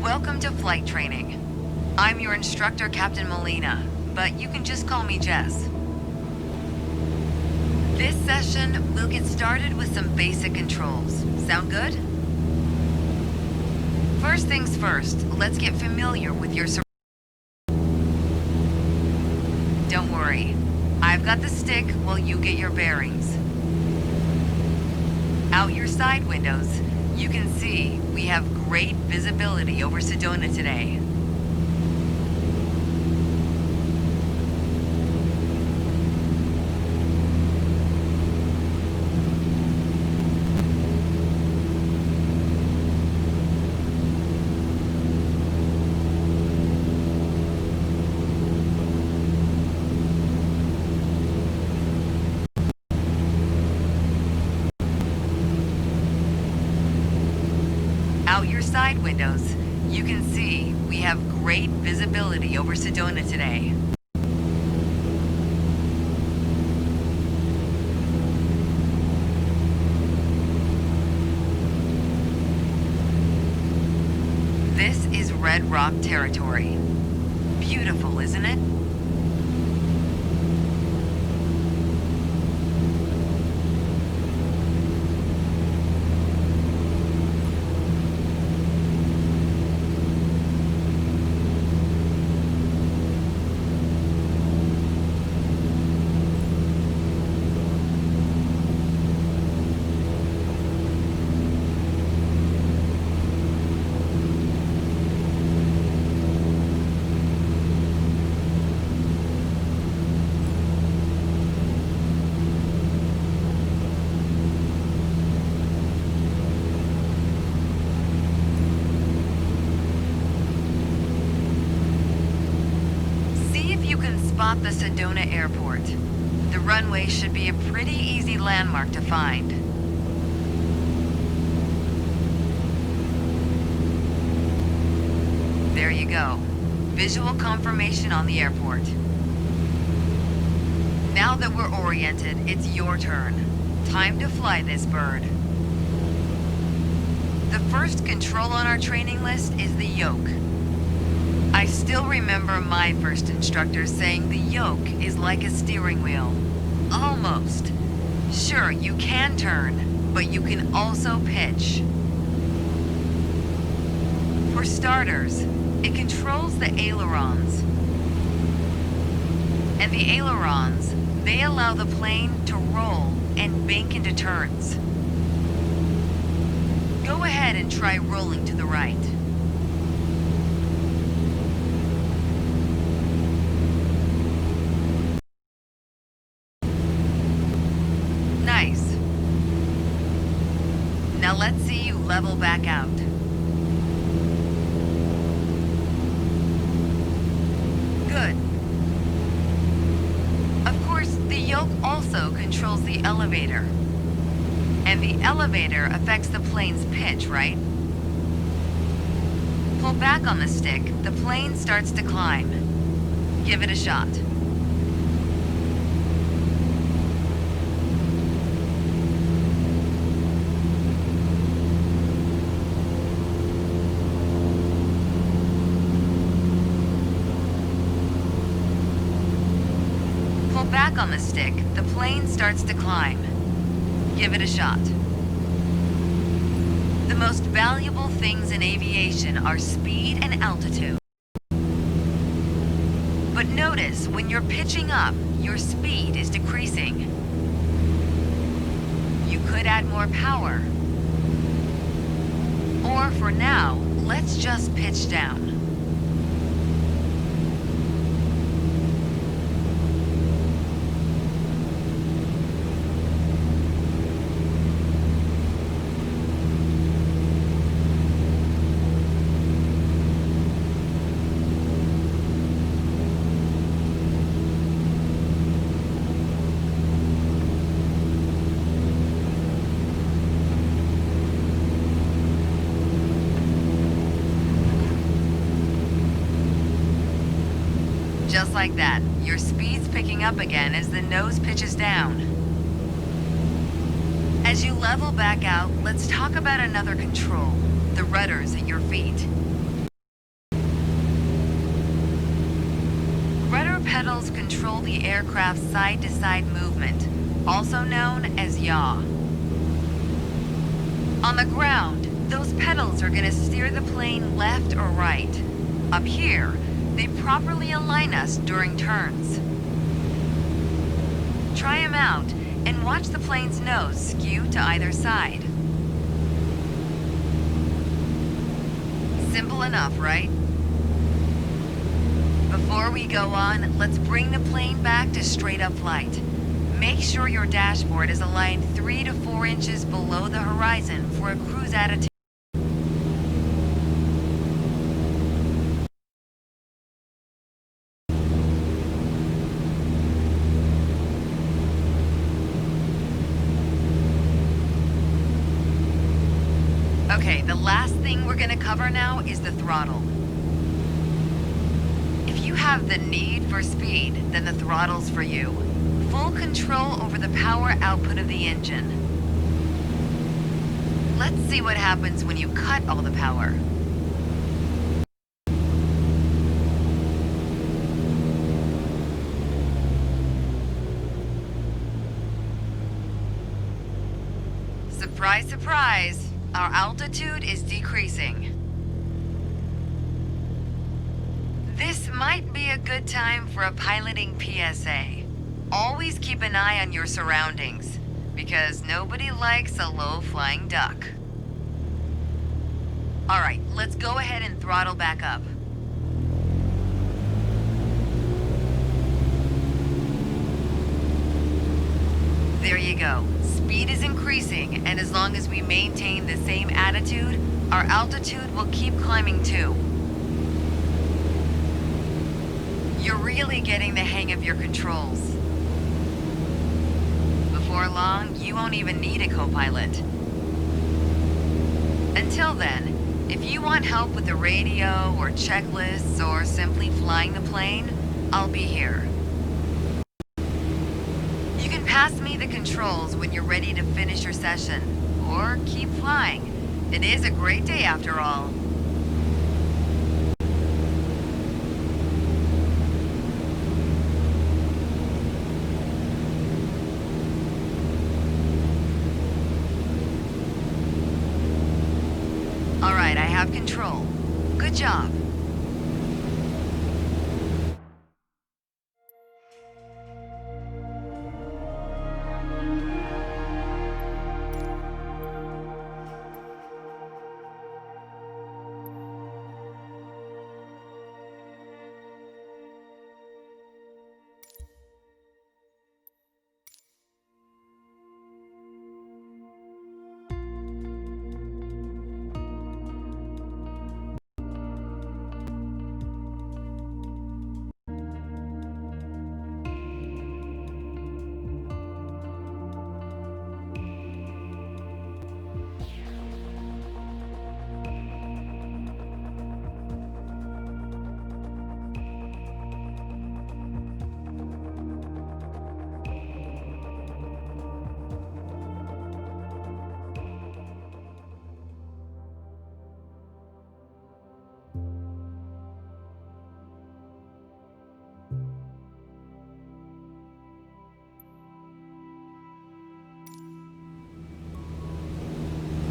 Welcome to flight training. I'm your instructor, Captain Molina, but you can just call me Jess. This session, we'll get started with some basic controls. Sound good? First things first, let's get familiar with your Don't worry. I've got the stick while you get your bearings. Out your side windows, you can see we have great visibility over Sedona today. Out your side windows, you can see we have great visibility over Sedona today. This is Red Rock territory. Beautiful, isn't it? Spot the Sedona Airport. The runway should be a pretty easy landmark to find. There you go. Visual confirmation on the airport. Now that we're oriented, it's your turn. Time to fly this bird. The first control on our training list is the yoke. I still remember my first instructor saying the yoke is like a steering wheel. Almost. Sure, you can turn, but you can also pitch. For starters, it controls the ailerons. And the ailerons, they allow the plane to roll and bank into turns. Go ahead and try rolling to the right. Nice. Now let's see you level back out. Good. Of course, the yoke also controls the elevator. And the elevator affects the plane's pitch, right? Pull back on the stick, the plane starts to climb. Give it a shot. Back on the stick, the plane starts to climb. Give it a shot. The most valuable things in aviation are speed and altitude. But notice, when you're pitching up, your speed is decreasing. You could add more power. Or for now, let's just pitch down. Just like that, your speed's picking up again as the nose pitches down. As you level back out, let's talk about another control, the rudders at your feet. pedals control the aircraft's side-to-side movement, also known as yaw. On the ground, those pedals are going to steer the plane left or right. Up here, they properly align us during turns. Try them out and watch the plane's nose skew to either side. Simple enough, right? Before we go on, let's bring the plane back to straight-up flight. Make sure your dashboard is aligned 3 to 4 inches below the horizon for a cruise attitude. Okay, the last thing we're gonna cover now is the throttle. If you have the need for speed, then the throttle's for you. Full control over the power output of the engine. Let's see what happens when you cut all the power. Surprise, surprise, our altitude is decreasing. This might be a good time for a piloting PSA. Always keep an eye on your surroundings, because nobody likes a low-flying duck. Alright, let's go ahead and throttle back up. There you go. Speed is increasing, and as long as we maintain the same attitude, our altitude will keep climbing too. You're really getting the hang of your controls. Before long, you won't even need a co-pilot. Until then, if you want help with the radio or checklists or simply flying the plane, I'll be here. You can pass me the controls when you're ready to finish your session, or keep flying. It is a great day after all. All right, I have control. Good job.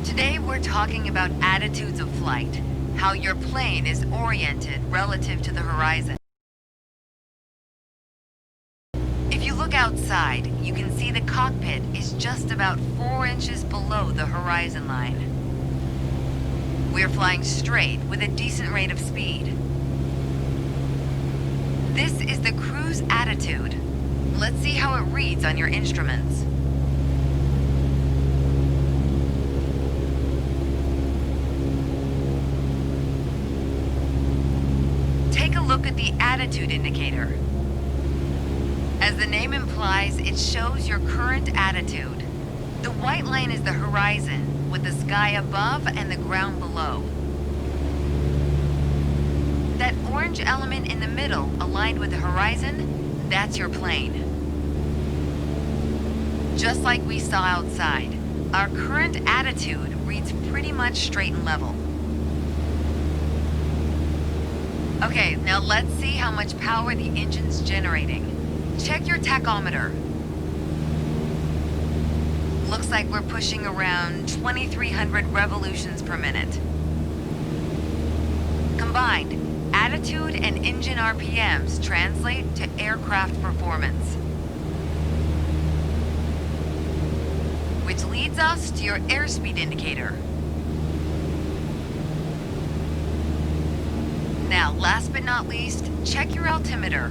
Today we're talking about attitudes of flight, how your plane is oriented relative to the horizon. If you look outside, you can see the cockpit is just about 4 inches below the horizon line. We're flying straight with a decent rate of speed. This is the cruise attitude. Let's see how it reads on your instruments. Take a look at the attitude indicator. As the name implies, it shows your current attitude. The white line is the horizon, with the sky above and the ground below. That orange element in the middle, aligned with the horizon, that's your plane. Just like we saw outside, our current attitude reads pretty much straight and level. Okay, now let's see how much power the engine's generating. Check your tachometer. Looks like we're pushing around 2,300 revolutions per minute. Combined, attitude and engine RPMs translate to aircraft performance. Which leads us to your airspeed indicator. Now, last but not least, check your altimeter.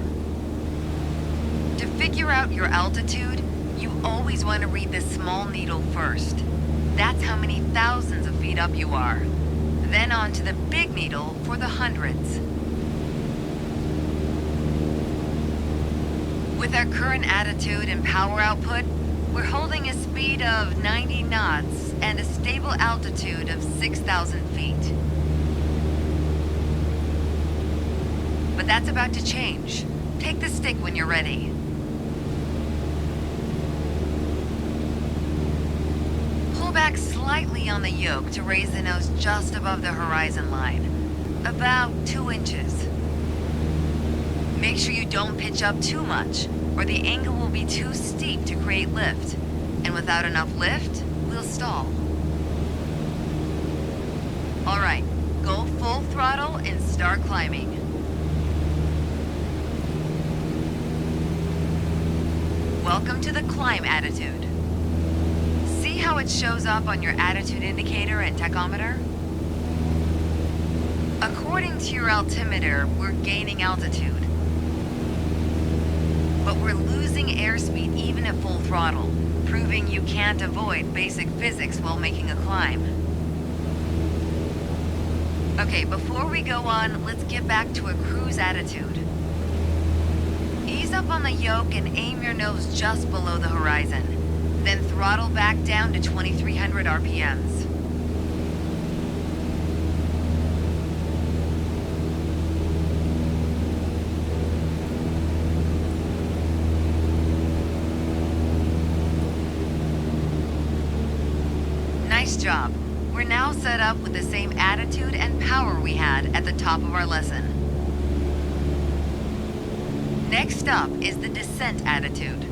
To figure out your altitude, you always want to read the small needle first. That's how many thousands of feet up you are. Then on to the big needle for the hundreds. With our current attitude and power output, we're holding a speed of 90 knots and a stable altitude of 6,000 feet. But that's about to change. Take the stick when you're ready. Pull back slightly on the yoke to raise the nose just above the horizon line. About 2 inches. Make sure you don't pitch up too much, or the angle will be too steep to create lift. And without enough lift, we'll stall. Alright, go full throttle and start climbing. Welcome to the climb attitude. See how it shows up on your attitude indicator and tachometer? According to your altimeter, we're gaining altitude. But we're losing airspeed even at full throttle, proving you can't avoid basic physics while making a climb. Okay, before we go on, let's get back to a cruise attitude. Ease up on the yoke and aim your nose just below the horizon. Then throttle back down to 2,300 RPMs. Nice job. We're now set up with the same attitude and power we had at the top of our lesson. Next up is the descent attitude.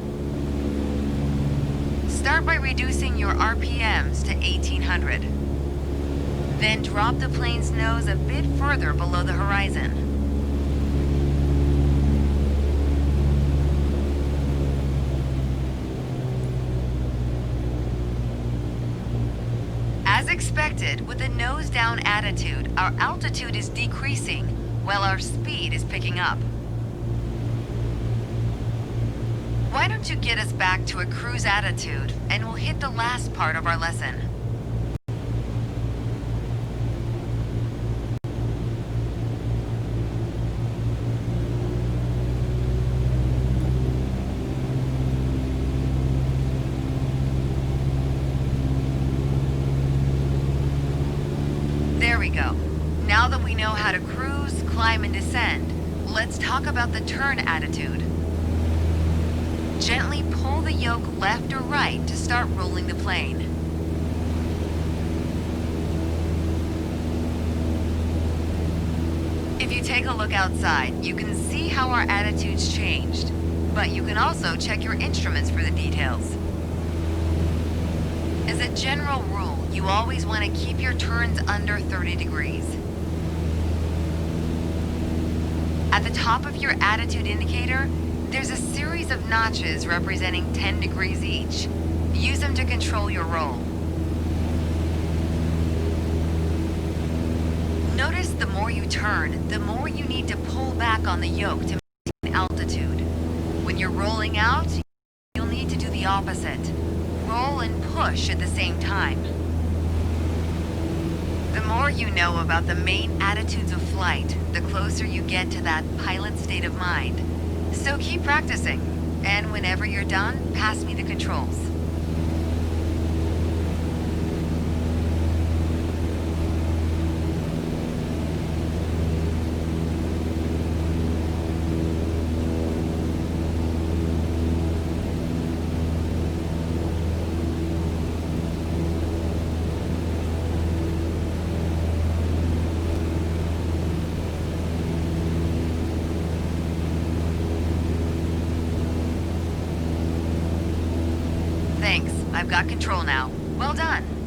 Start by reducing your RPMs to 1,800. Then drop the plane's nose a bit further below the horizon. As expected, with a nose-down attitude, our altitude is decreasing while our speed is picking up. Why don't you get us back to a cruise attitude, and we'll hit the last part of our lesson. There we go. Now that we know how to cruise, climb, and descend, let's talk about the turn attitude. Gently pull the yoke left or right to start rolling the plane. If you take a look outside, you can see how our attitude's changed, but you can also check your instruments for the details. As a general rule, you always want to keep your turns under 30 degrees. At the top of your attitude indicator, there's a series of notches representing 10 degrees each. Use them to control your roll. Notice the more you turn, the more you need to pull back on the yoke to maintain altitude. When you're rolling out, you'll need to do the opposite. Roll and push at the same time. The more you know about the main attitudes of flight, the closer you get to that pilot state of mind. So keep practicing, and whenever you're done, pass me the controls. You've got control now. Well done.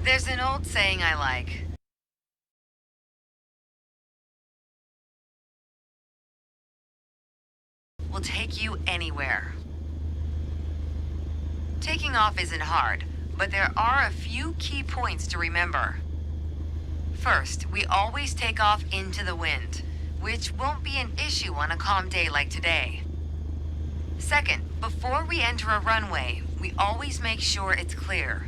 There's an old saying I like. Will take you anywhere. Taking off isn't hard, but there are a few key points to remember. First, we always take off into the wind, which won't be an issue on a calm day like today. Second, before we enter a runway, we always make sure it's clear.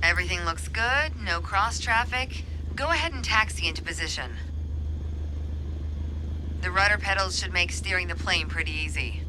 Everything looks good, no cross traffic. Go ahead and taxi into position. The rudder pedals should make steering the plane pretty easy.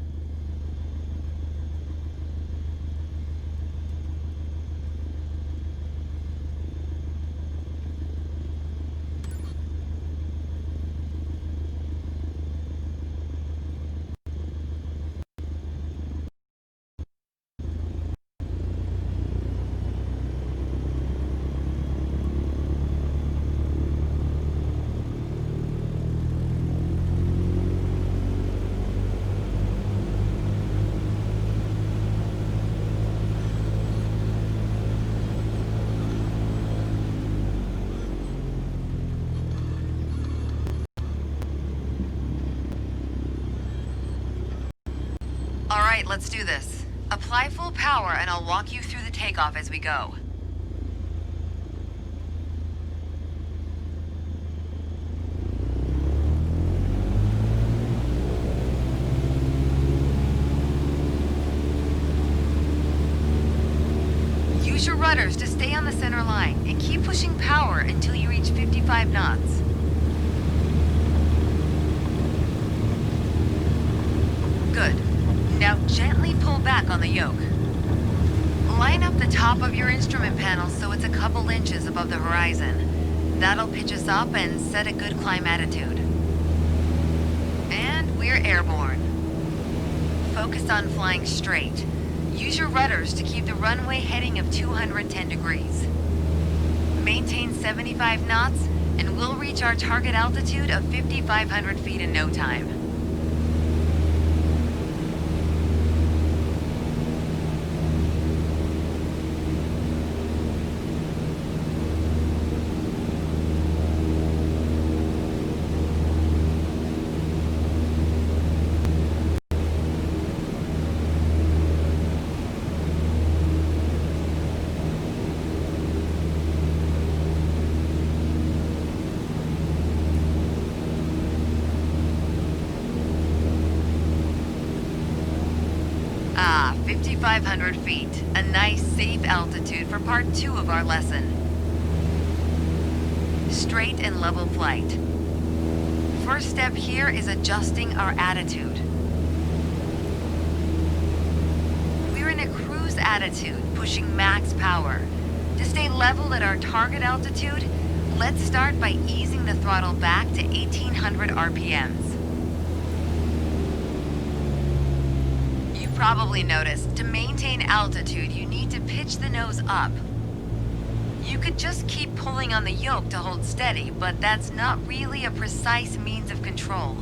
All right, let's do this. Apply full power and I'll walk you through the takeoff as we go. Use your rudders to stay on the center line and keep pushing power until you reach 55 knots. Good. Now gently pull back on the yoke. Line up the top of your instrument panel so it's a couple inches above the horizon. That'll pitch us up and set a good climb attitude. And we're airborne. Focus on flying straight. Use your rudders to keep the runway heading of 210 degrees. Maintain 75 knots and we'll reach our target altitude of 5,500 feet in no time. Ah, 5,500 feet. A nice, safe altitude for part 2 of our lesson. Straight and level flight. First step here is adjusting our attitude. We're in a cruise attitude, pushing max power. To stay level at our target altitude, let's start by easing the throttle back to 1,800 RPMs. Probably noticed, to maintain altitude, you need to pitch the nose up. You could just keep pulling on the yoke to hold steady, but that's not really a precise means of control.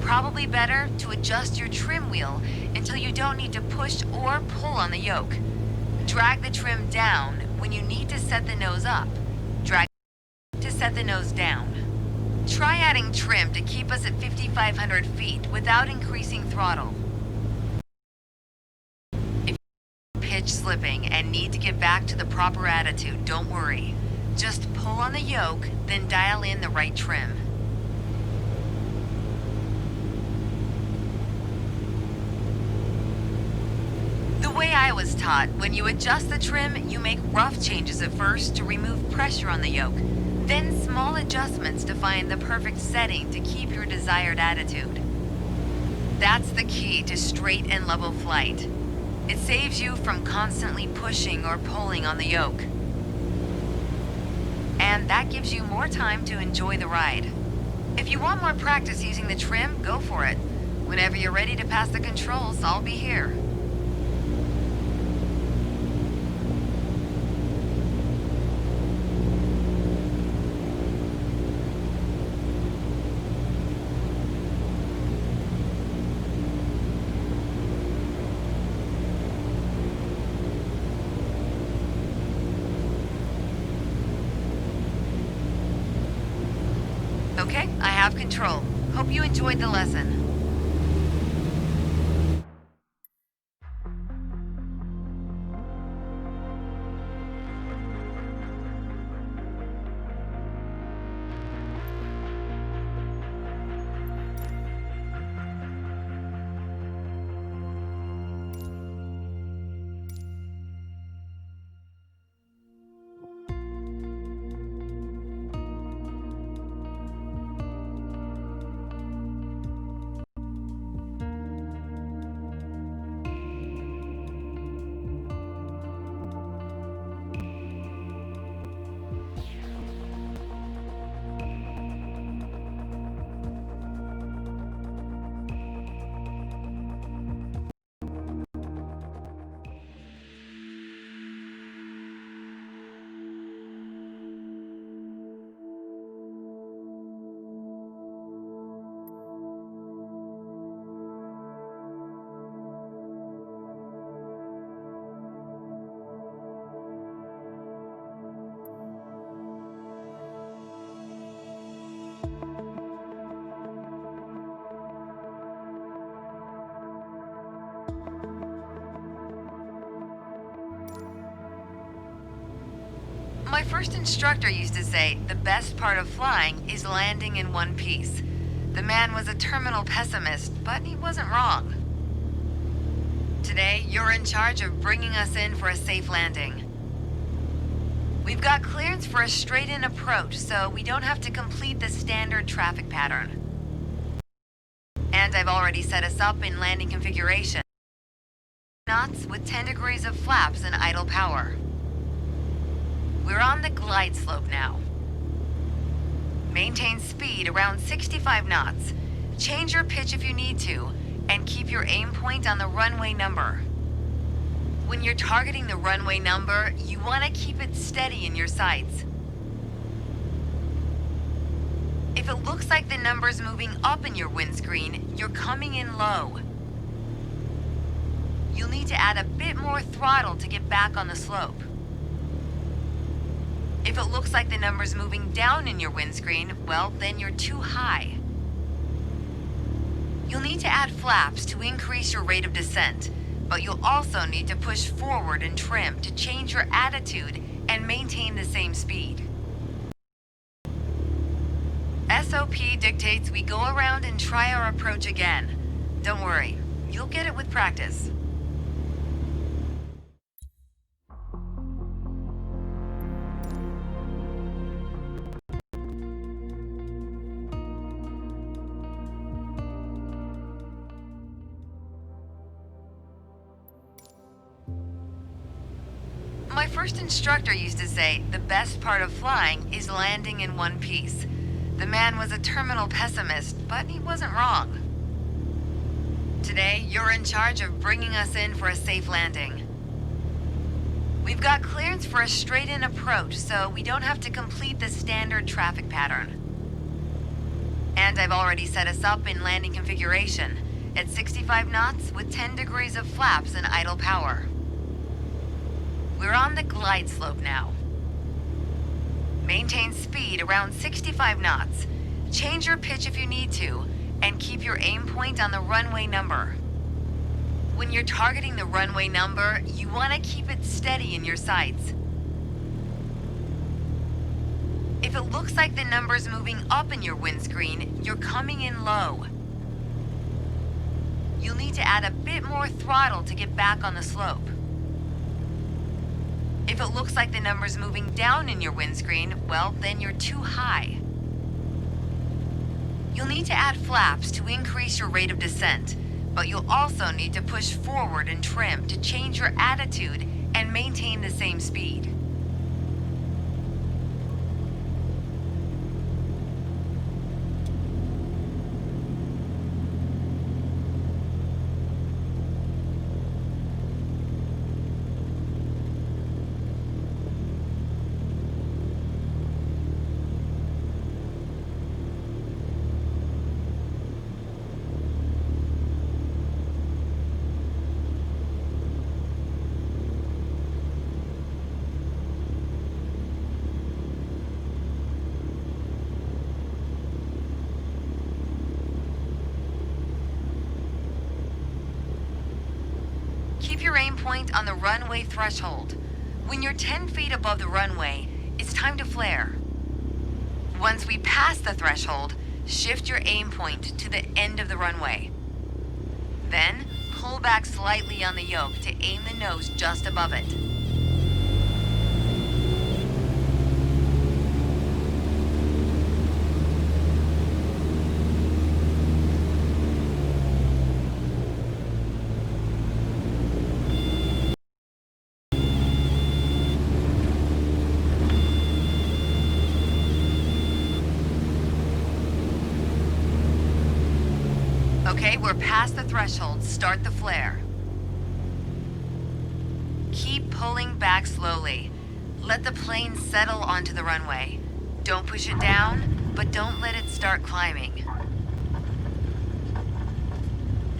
probably better to adjust your trim wheel until you don't need to push or pull on the yoke. Drag the trim down when you need to set the nose up. Drag to set the nose down. Try adding trim to keep us at 5,500 feet without increasing throttle. If you're pitch slipping and need to get back to the proper attitude, don't worry. Just pull on the yoke, then dial in the right trim. The way I was taught, when you adjust the trim, you make rough changes at first to remove pressure on the yoke. Then small adjustments to find the perfect setting to keep your desired attitude. That's the key to straight and level flight. It saves you from constantly pushing or pulling on the yoke. And that gives you more time to enjoy the ride. If you want more practice using the trim, go for it. Whenever you're ready to pass the controls, I'll be here. Okay, I have control. Hope you enjoyed the lesson. My first instructor used to say, the best part of flying is landing in one piece. The man was a terminal pessimist, but he wasn't wrong. Today, you're in charge of bringing us in for a safe landing. We've got clearance for a straight-in approach, so we don't have to complete the standard traffic pattern. And I've already set us up in landing configuration. Knots with 10 degrees of flaps and idle power. We're on the glide slope now. Maintain speed around 65 knots. Change your pitch if you need to, and keep your aim point on the runway number. When you're targeting the runway number, you want to keep it steady in your sights. If it looks like the number's moving up in your windscreen, you're coming in low. You'll need to add a bit more throttle to get back on the slope. If it looks like the number's moving down in your windscreen, well, then you're too high. You'll need to add flaps to increase your rate of descent, but you'll also need to push forward and trim to change your attitude and maintain the same speed. SOP dictates we go around and try our approach again. Don't worry, you'll get it with practice. My first instructor used to say, the best part of flying is landing in one piece. The man was a terminal pessimist, but he wasn't wrong. Today, you're in charge of bringing us in for a safe landing. We've got clearance for a straight-in approach, so we don't have to complete the standard traffic pattern. And I've already set us up in landing configuration at 65 knots with 10 degrees of flaps and idle power. We're on the glide slope now. Maintain speed around 65 knots. Change your pitch if you need to, and keep your aim point on the runway number. When you're targeting the runway number, you want to keep it steady in your sights. If it looks like the number's moving up in your windscreen, you're coming in low. You'll need to add a bit more throttle to get back on the slope. If it looks like the number's moving down in your windscreen, well, then you're too high. You'll need to add flaps to increase your rate of descent, but you'll also need to push forward and trim to change your attitude and maintain the same speed. Keep your aim point on the runway threshold. When you're 10 feet above the runway, it's time to flare. Once we pass the threshold, shift your aim point to the end of the runway. Then, pull back slightly on the yoke to aim the nose just above it. Okay, we're past the threshold. Start the flare. Keep pulling back slowly. Let the plane settle onto the runway. Don't push it down, but don't let it start climbing.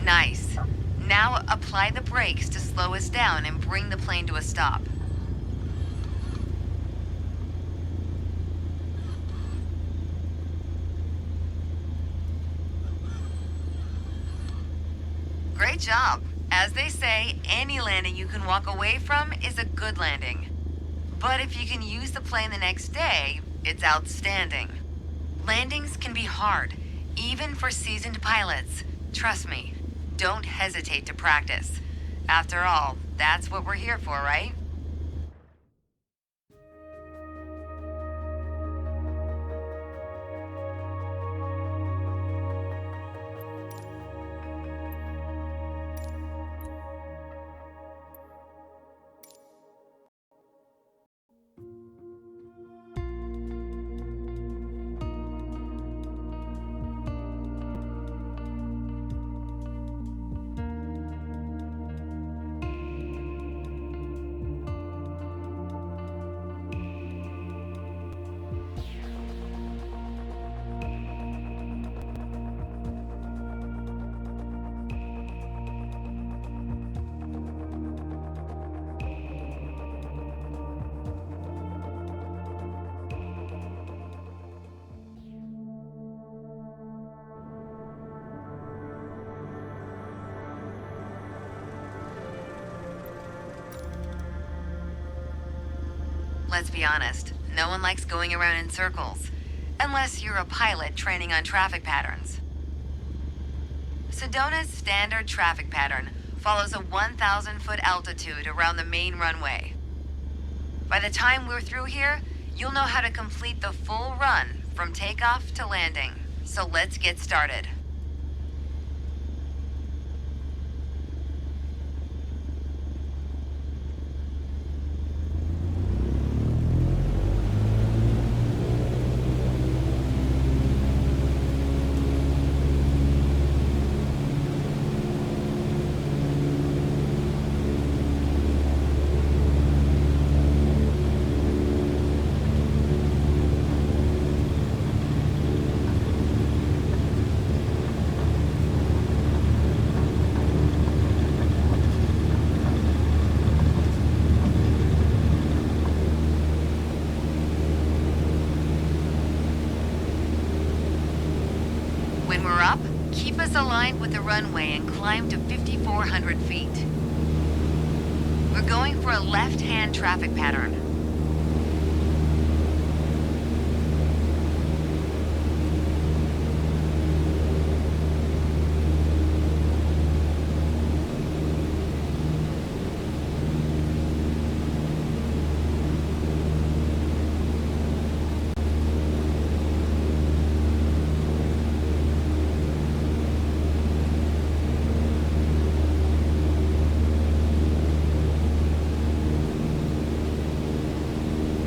Nice. Now apply the brakes to slow us down and bring the plane to a stop. Great job. As they say, any landing you can walk away from is a good landing. But if you can use the plane the next day, it's outstanding. Landings can be hard, even for seasoned pilots. Trust me, don't hesitate to practice. After all, that's what we're here for, right? Let's be honest, no one likes going around in circles, unless you're a pilot training on traffic patterns. Sedona's standard traffic pattern follows a 1,000-foot altitude around the main runway. By the time we're through here, you'll know how to complete the full run from takeoff to landing. So let's get started. When we're up, keep us aligned with the runway and climb to 5,400 feet. We're going for a left-hand traffic pattern.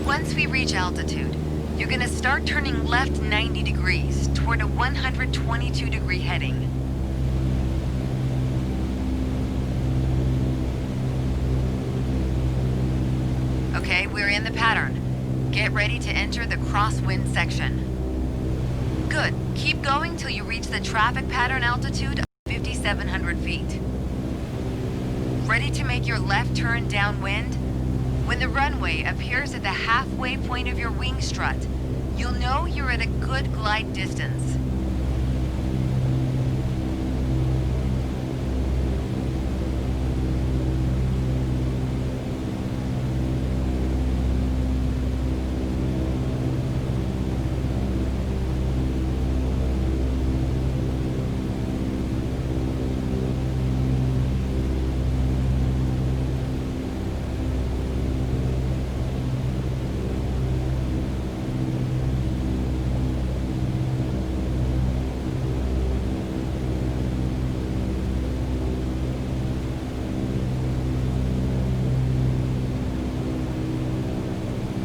Once we reach altitude, you're gonna start turning left 90 degrees toward a 122-degree heading. Okay, we're in the pattern. Get ready to enter the crosswind section. Good. Keep going till you reach the traffic pattern altitude of 5,700 feet. Ready to make your left turn downwind? When the runway appears at the halfway point of your wing strut, you'll know you're at a good glide distance.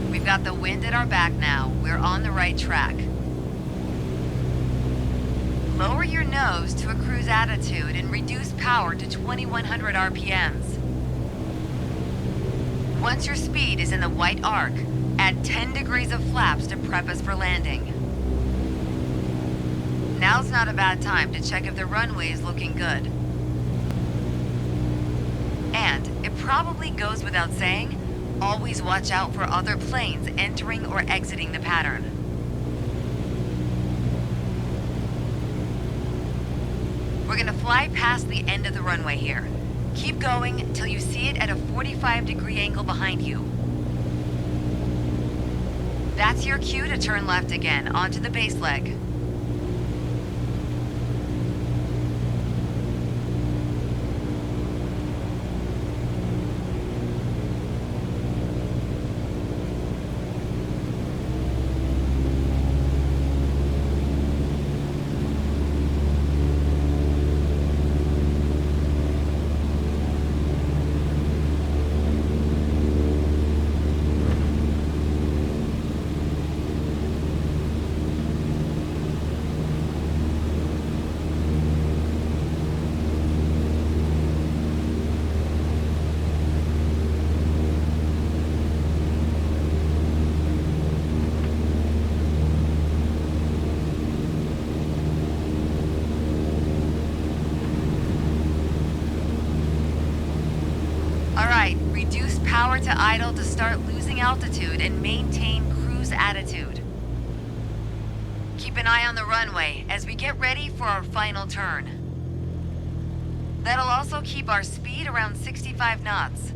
We've got the wind at our back now. We're on the right track. Lower your nose to a cruise attitude and reduce power to 2,100 RPMs. Once your speed is in the white arc, add 10 degrees of flaps to prep us for landing. Now's not a bad time to check if the runway is looking good. And it probably goes without saying, always watch out for other planes entering or exiting the pattern. We're gonna fly past the end of the runway here. Keep going till you see it at a 45-degree angle behind you. That's your cue to turn left again, onto the base leg. Alright, reduce power to idle to start losing altitude and maintain cruise attitude. Keep an eye on the runway as we get ready for our final turn. That'll also keep our speed around 65 knots.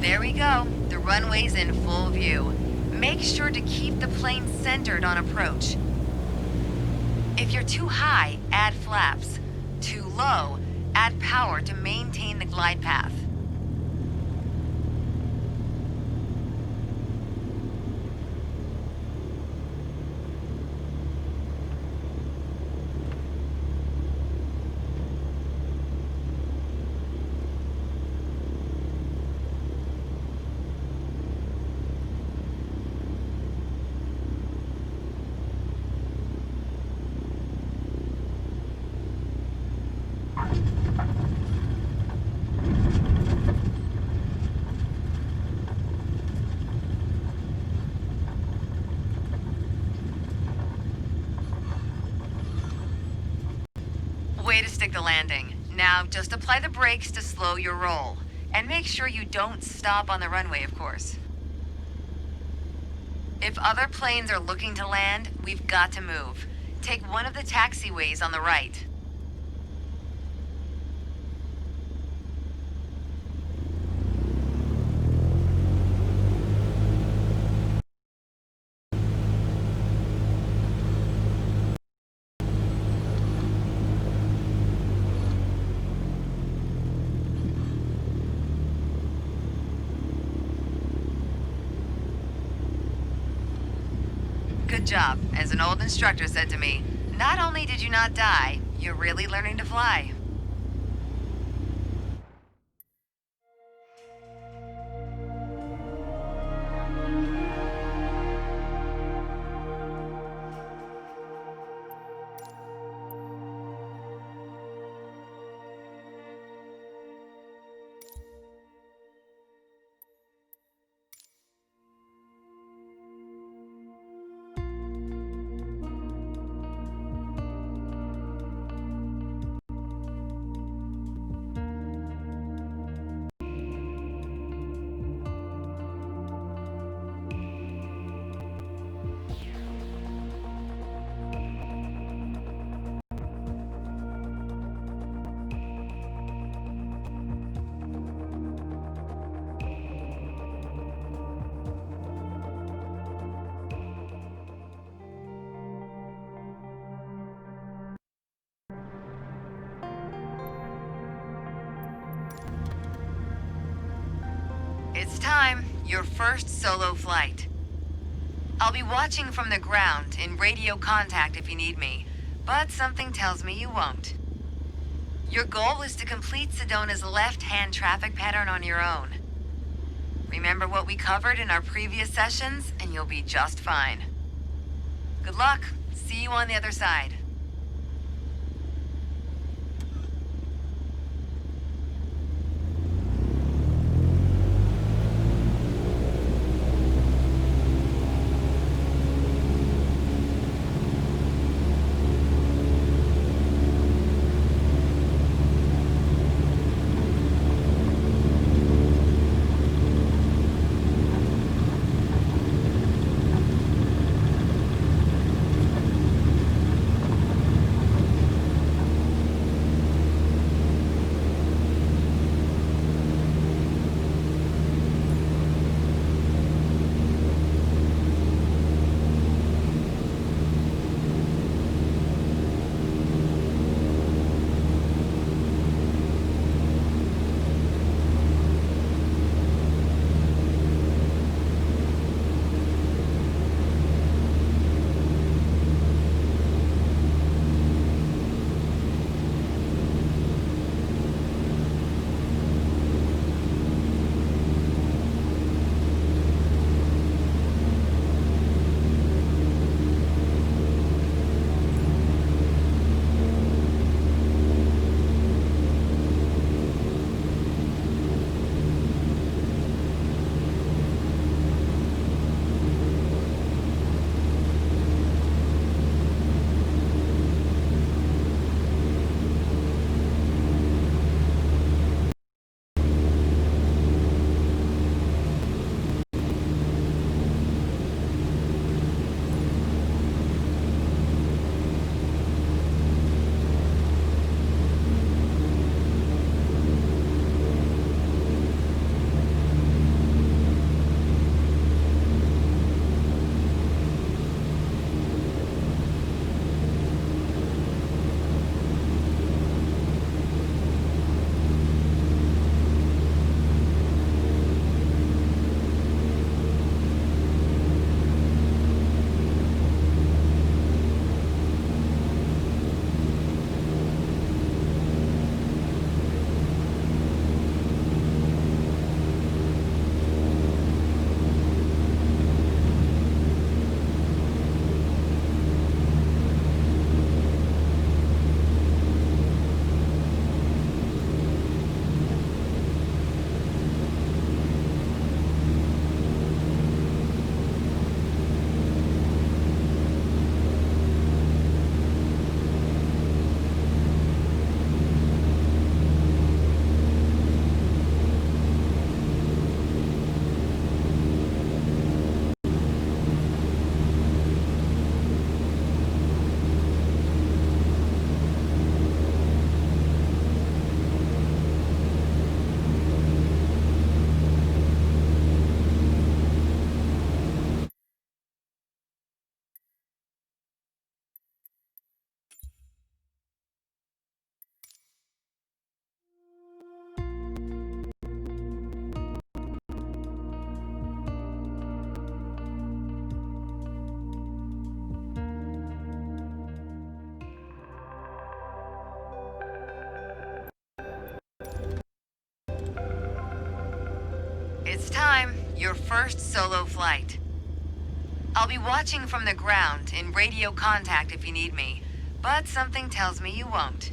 There we go. The runway's in full view. Make sure to keep the plane centered on approach. If you're too high, add flaps. Too low, add power to maintain the glide path. way to stick the landing. Now, just apply the brakes to slow your roll. And make sure you don't stop on the runway, of course. If other planes are looking to land, we've got to move. Take one of the taxiways on the right. Good job. As an old instructor said to me, not only did you not die, you're really learning to fly. It's time. Your first solo flight. I'll be watching from the ground in radio contact if you need me, but something tells me you won't. Your goal is to complete Sedona's left-hand traffic pattern on your own. Remember what we covered in our previous sessions, and you'll be just fine. Good luck. See you on the other side. your first solo flight. I'll be watching from the ground in radio contact if you need me, but something tells me you won't.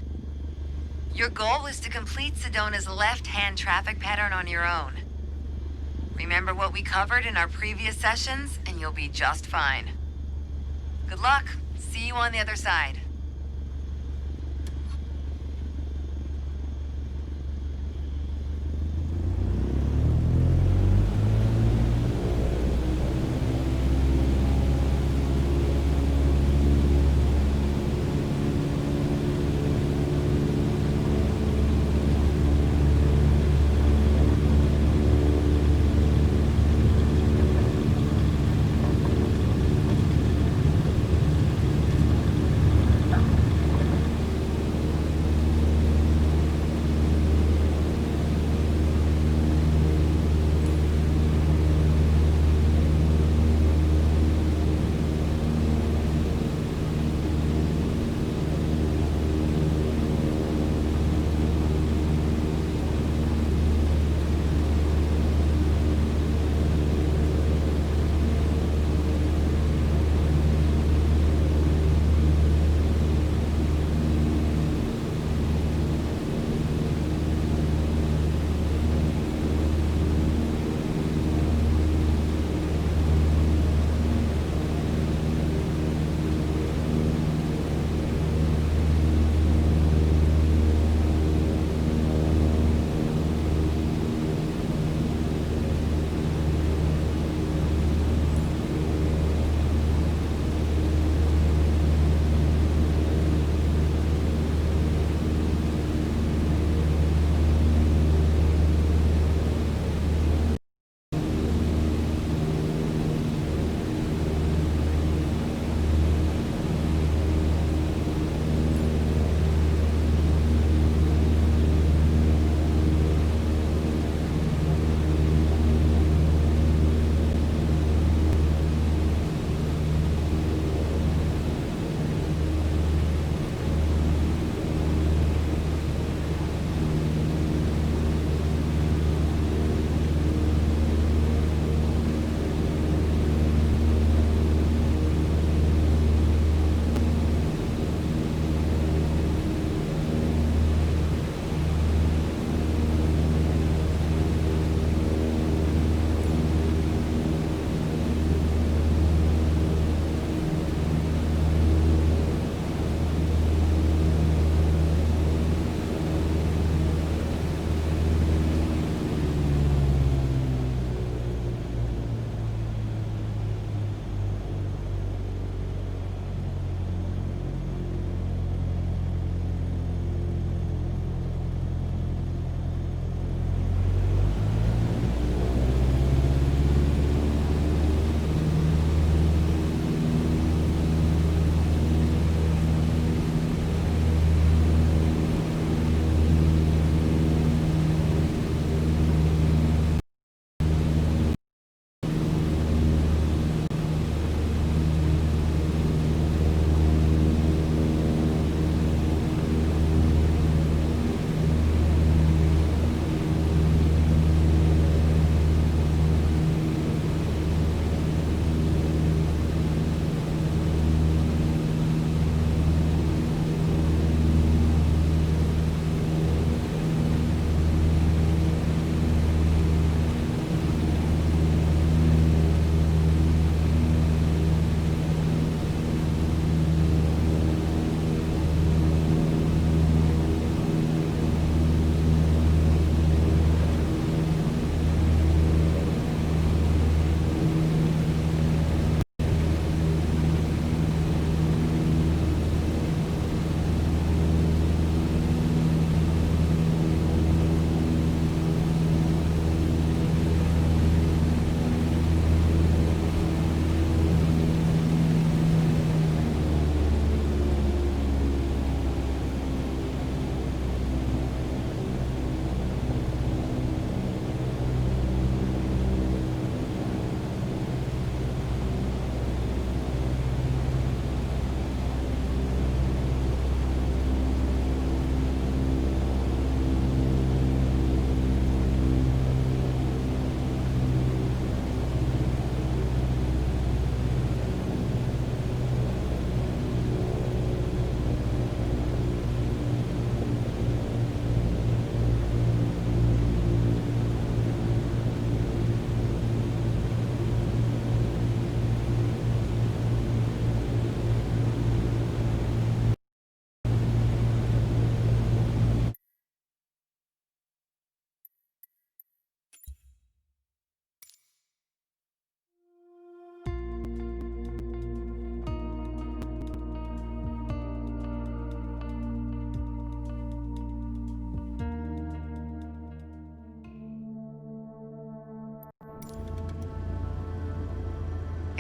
Your goal is to complete Sedona's left-hand traffic pattern on your own. Remember what we covered in our previous sessions, and you'll be just fine. Good luck. See you on the other side.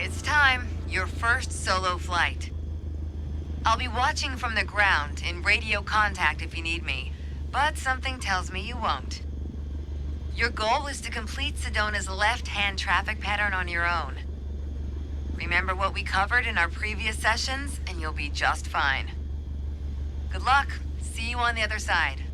It's time. Your first solo flight. I'll be watching from the ground in radio contact if you need me, but something tells me you won't. Your goal is to complete Sedona's left-hand traffic pattern on your own. Remember what we covered in our previous sessions, and you'll be just fine. Good luck. See you on the other side.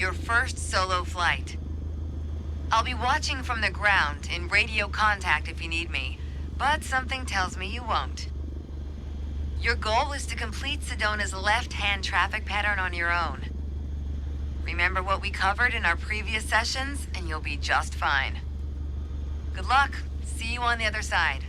Your first solo flight. I'll be watching from the ground in radio contact if you need me, but something tells me you won't. Your goal is to complete Sedona's left-hand traffic pattern on your own. Remember what we covered in our previous sessions, and you'll be just fine. Good luck. See you on the other side.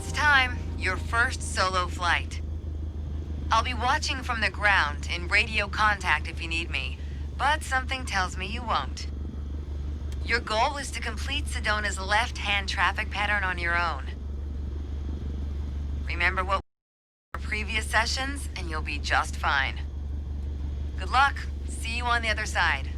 It's time. Your first solo flight. I'll be watching from the ground in radio contact if you need me, but something tells me you won't. Your goal is to complete Sedona's left-hand traffic pattern on your own. Remember what previous sessions, and you'll be just fine. Good luck. See you on the other side.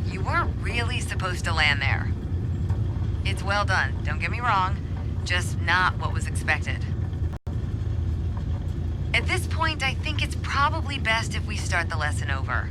You weren't really supposed to land there. It's well done, don't get me wrong, just not what was expected. At this point, I think it's probably best if we start the lesson over.